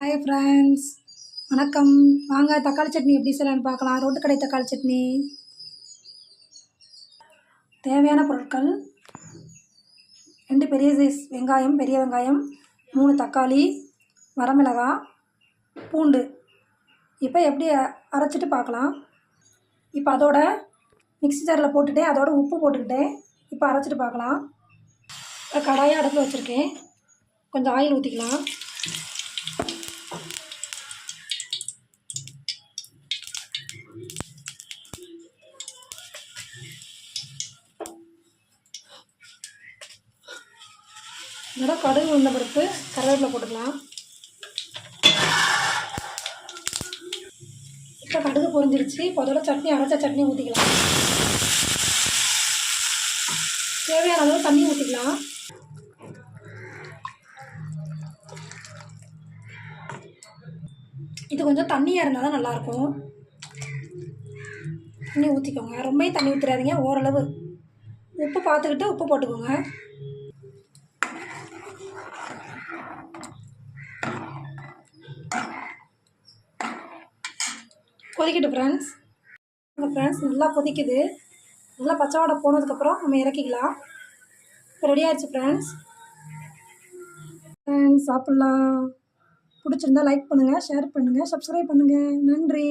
Hi friends, வணக்கம். வாங்க தக்காளி சட்னி எப்படி செய்யலான்னு பார்க்கலாம். ரோட்டு கடை தக்காளி சட்னி. தேவையான பொருட்கள்: 2 பெரிய சைஸ் வெங்காயம், பெரிய வெங்காயம், 3 தக்காளி, வரமிளகாய், பூண்டு. இப்போ எப்படி அரைச்சிட்டு பார்க்கலாம். இப்போ அதோட மிக்ஸி ஜாரில் போட்டுட்டு அதோட உப்பு போட்டுக்கிட்டேன். இப்போ அரைச்சிட்டு பார்க்கலாம். கடாயை அடுப்பில் வச்சுருக்கேன். கொஞ்சம் ஆயில் ஊற்றிக்கலாம். இதோட கடுகு உளுந்த பருப்பு, கருவேப்பிலை போட்டுக்கலாம். இப்போ கடுகு பொரிஞ்சிருச்சு. இப்போ அதோட சட்னி, அரைச்ச சட்னி ஊற்றிக்கலாம். தேவையான அளவு தண்ணி ஊற்றிக்கலாம். இது கொஞ்சம் தண்ணியாக இருந்தால் தான் நல்லாயிருக்கும். தண்ணி ஊற்றிக்கோங்க. ரொம்ப தண்ணி ஊற்றிடாதீங்க, ஓரளவு. உப்பு பார்த்துக்கிட்டு உப்பு போட்டுக்கோங்க. கொதிக்கட்டும் ஃப்ரெண்ட்ஸ். நல்லா கொதிக்குது. நல்லா பச்சை வாடை போனதுக்கப்புறம் நம்ம இறக்கிக்கலாம். இப்போ ரெடி ஆயிடுச்சு ஃப்ரெண்ட்ஸ். சாப்பிட்லாம். பிடிச்சிருந்தா லைக் பண்ணுங்கள், ஷேர் பண்ணுங்கள், சப்ஸ்கிரைப் பண்ணுங்கள். நன்றி.